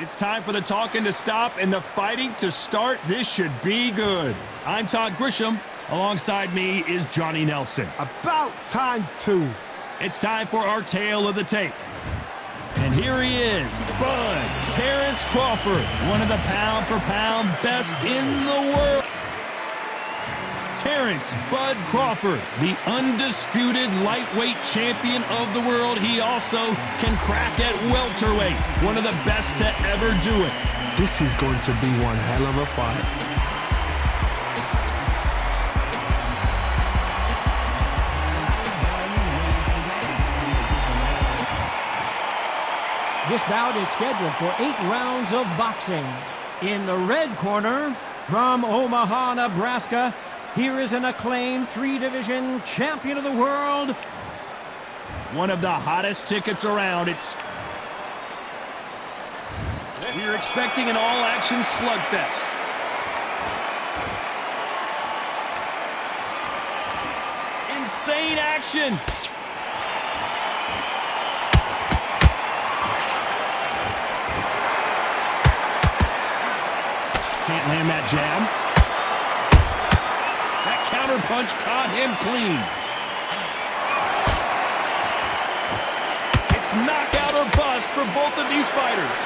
It's time for the talking to stop and the fighting to start. This should be good. I'm Todd Grisham. Alongside me is Johnny Nelson. About time, too. It's time for our tale of the tape. And here he is, Bud Terrence Crawford, one of the pound-for-pound best in the world. Terrence Bud Crawford, the undisputed lightweight champion of the world. He also can crack at welterweight, one of the best to ever do it. This is going to be one hell of a fight. This bout is scheduled for 8 rounds of boxing. In the red corner, from Omaha, Nebraska, here is an acclaimed 3-division champion of the world. One of the hottest tickets around. We're expecting an all-action slugfest. Insane action. Can't land that jab. That counter punch caught him clean. It's knockout or bust for both of these fighters.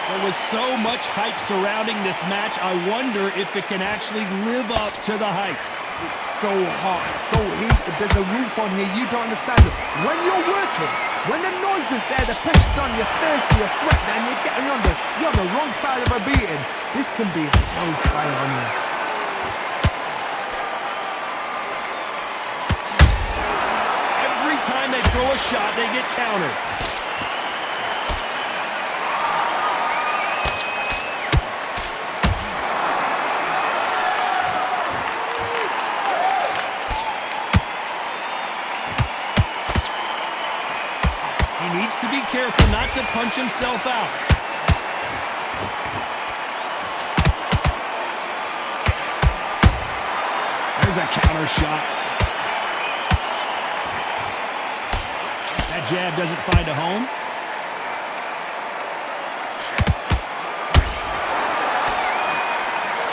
There was so much hype surrounding this match. I wonder if it can actually live up to the hype. It's so hot, so heated, there's a roof on here, you don't understand it. When you're working, when the noise is there, the pressure's on, you're thirsty, you're sweating, and you're getting you're on the wrong side of a beating. This can be hellfire on you. Every time they throw a shot, they get countered. To be careful not to punch himself out. There's a counter shot. That jab doesn't find a home.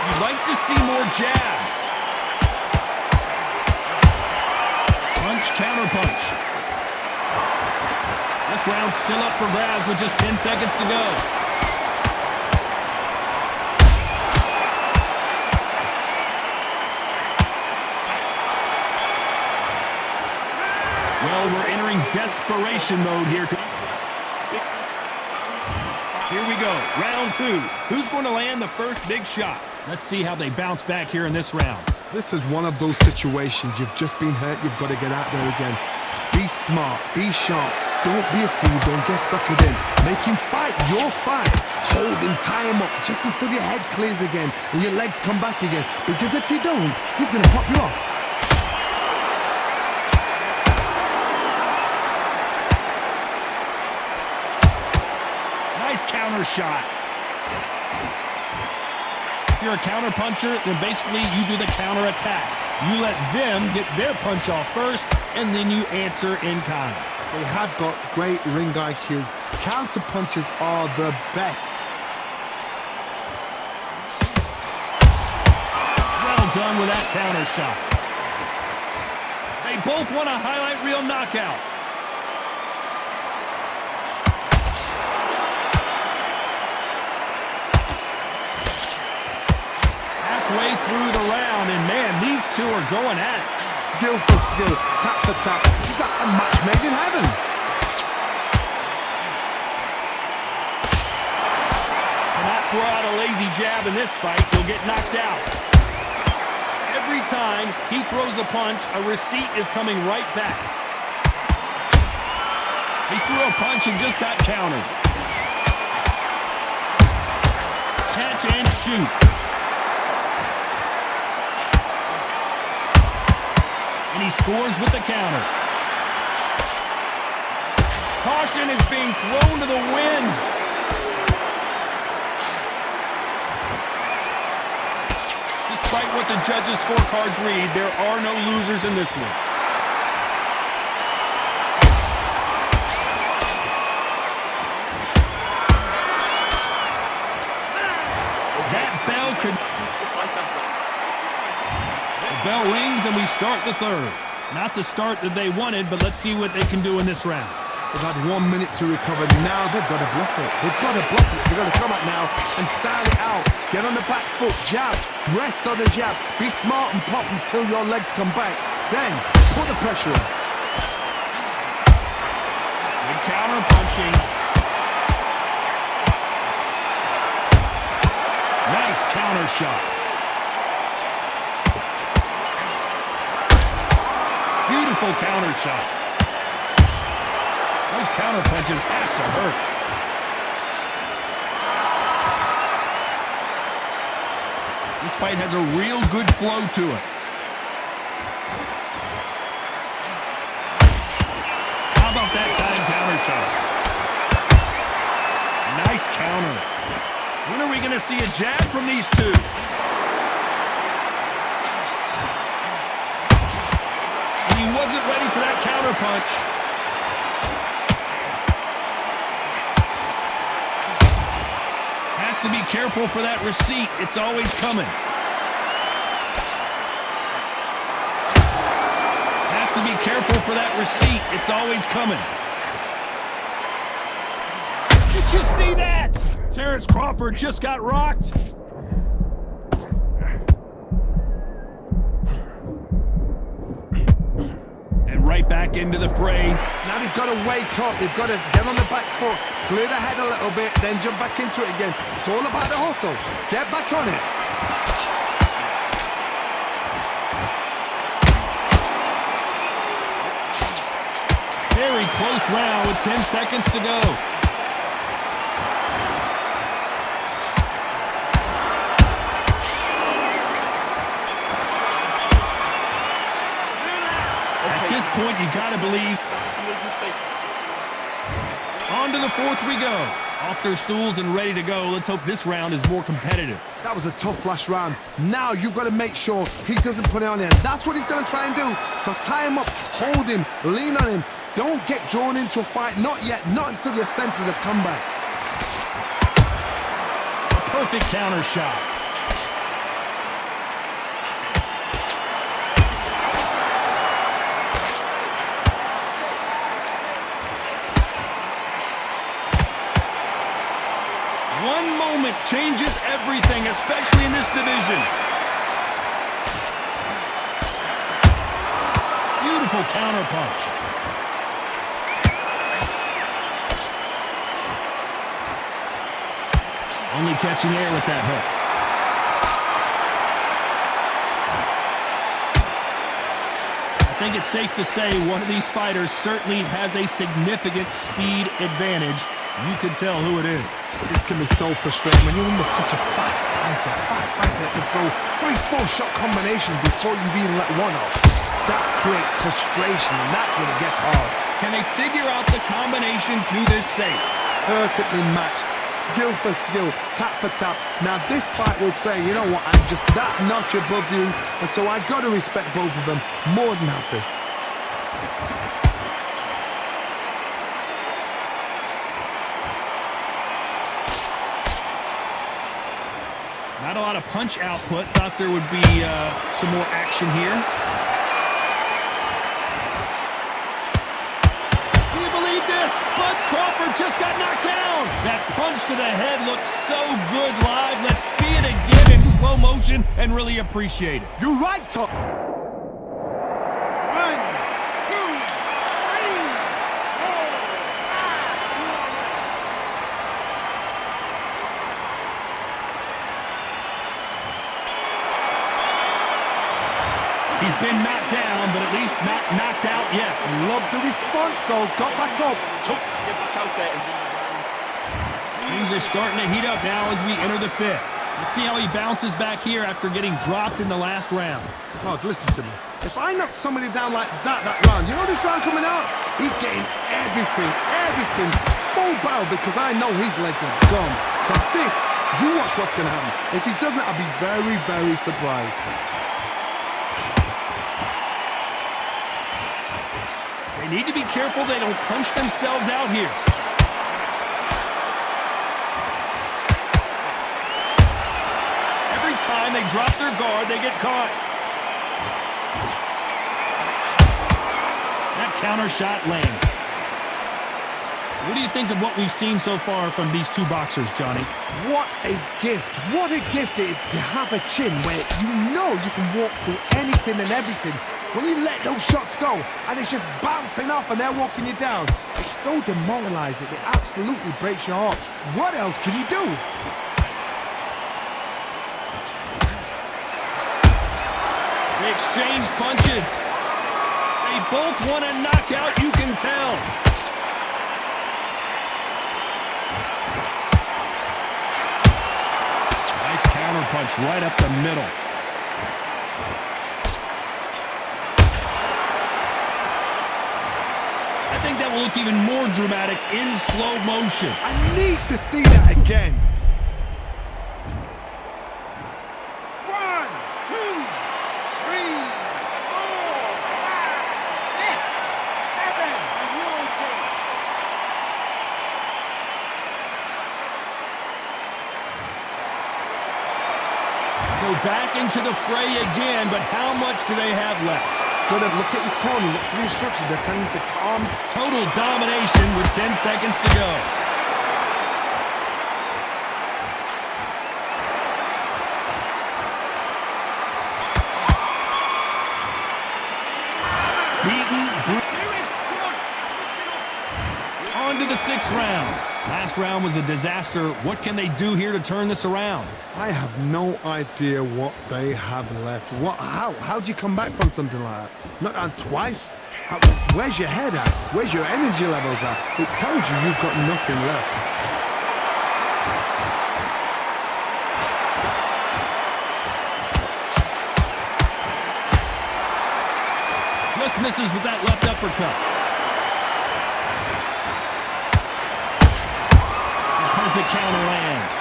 You'd like to see more jabs. Punch, counter punch. This round's still up for grabs with just 10 seconds to go. Well, we're entering desperation mode here. Here we go, round 2. Who's going to land the first big shot? Let's see how they bounce back here in this round. This is one of those situations. You've just been hurt, you've got to get out there again. Be smart, be sharp. Don't be a fool, don't get suckered in. Make him fight your fight. Hold him, tie him up, just until your head clears again and your legs come back again. Because if you don't, he's going to pop you off. Nice counter shot. If you're a counter puncher, then basically you do the counter attack. You let them get their punch off first, and then you answer in kind. They have got great ring IQ. Counter punches are the best. Well done with that counter shot. They both want a highlight reel knockout. Halfway through the round, and man, these two are going at it. Skill for skill, tap for tap, just like a match made in heaven. Cannot throw out a lazy jab in this fight, you'll get knocked out. Every time he throws a punch, a receipt is coming right back. He threw a punch and just got countered. Catch and shoot. And he scores with the counter. Caution is being thrown to the wind. Despite what the judges' scorecards read, there are no losers in this one. That bell could... The bell rings and we start the third. Not the start that they wanted, but let's see what they can do in this round. They've had 1 minute to recover. Now they've got to bluff it. They've got to bluff it. They've got to come out now and style it out. Get on the back foot, jab. Rest on the jab. Be smart and pop until your legs come back. Then put the pressure on. Good counter punching. Nice counter shot. Beautiful counter shot. Those counter punches have to hurt. This fight has a real good flow to it. How about that time counter shot? Nice counter. When are we going to see a jab from these two? And he wasn't ready for that counter punch. To be careful for that receipt. It's always coming. Has to be careful for that receipt. It's always coming. Did you see that? Terrence Crawford just got rocked. And right back into the fray. Now they've got to wake up. They've got to get on the back foot, clear the head a little bit, then jump back into it again. It's all about the hustle. Get back on it. Very close round with 10 seconds to go. At this point, you gotta believe. On to the fourth we go. Off their stools and ready to go. Let's hope this round is more competitive. That was a tough last round. Now you've got to make sure he doesn't put it on him. That's what he's going to try and do. So tie him up, hold him, lean on him. Don't get drawn into a fight. Not yet. Not until your senses have come back. A perfect counter shot. One moment changes everything, especially in this division. Beautiful counter punch. Only catching air with that hook. I think it's safe to say one of these fighters certainly has a significant speed advantage. You can tell who it is. This can be so frustrating when you're under such a fast fighter that can throw 3-4 shot combinations before you've even let one off. That creates frustration, and that's when it gets hard. Can they figure out the combination to this safe? Perfectly matched, skill for skill, tap for tap. Now this fight will say, you know what, I'm just that notch above you, and so I got to respect both of them. More than happy. Not a lot of punch output. Thought there would be some more action here. Do you believe this? Bud Crawford just got knocked down. That punch to the head looks so good live. Let's see it again in slow motion and really appreciate it. You're right, Tom. 1, 2, 3, 4. He's been knocked down, but at least not knocked out yet. Love the response, though. Got back up. Things are starting to heat up now as we enter the fifth. Let's see how he bounces back here after getting dropped in the last round. Todd, listen to me. If I knock somebody down like that round, you know this round coming out? He's getting everything, full barrel, because I know his legs are gone. So this You watch what's going to happen. If he doesn't, I'll be very, very surprised. They need to be careful they don't punch themselves out here. Every time they drop their guard, they get caught. That counter shot lands. What do you think of what we've seen so far from these two boxers, Johnny? What a gift. What a gift it is to have a chin where you know you can walk through anything and everything. When you let those shots go and it's just bouncing off and they're walking you down, it's so demoralizing. It absolutely breaks your heart. What else can you do? They exchange punches. They both want a knockout, you can tell. Nice counter punch right up the middle. I think that will look even more dramatic in slow motion. I need to see that again. 1, 2, 3, 4, 5, 6, 7. So back into the fray again, but how much do they have left? Gotta look at his corner, look for the instructions. They're telling him to calm. Total domination with 10 seconds to go. Beaten. On to the 6th round. Last round was a disaster. What can they do here to turn this around? I have no idea what they have left. How do you come back from something like that? Not on twice? Where's your head at? Where's your energy levels at? It tells you you've got nothing left. Just misses with that left uppercut. Perfect counter lands.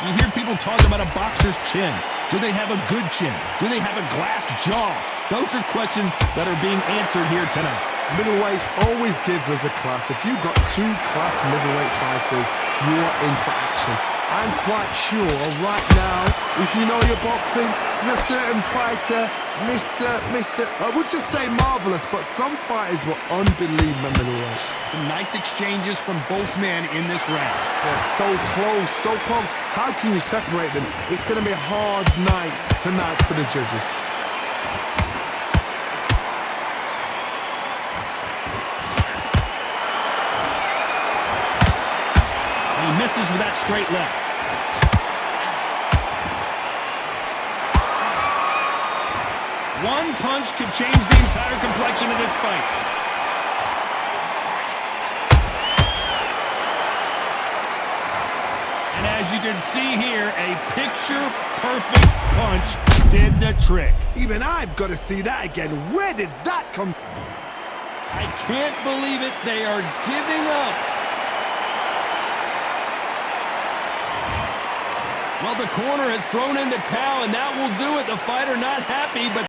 You hear people talk about a boxer's chin. Do they have a good chin? Do they have a glass jaw? Those are questions that are being answered here tonight. Middleweight always gives us a class. If you've got two class middleweight fighters, you are in for action. I'm quite sure right now, if you know your boxing, there's a certain fighter, I would just say marvelous, but some fighters were unbelievable middleweight. Some nice exchanges from both men in this round. They're so close, so close. How can you separate them? It's going to be a hard night tonight for the judges. He misses with that straight left. One punch could change the entire complexion of this fight. And as you can see here, a picture-perfect punch did the trick. Even I've got to see that again. Where did that come from? I can't believe it. They are giving up. Well, the corner has thrown in the towel, and that will do it. The fighter not happy, but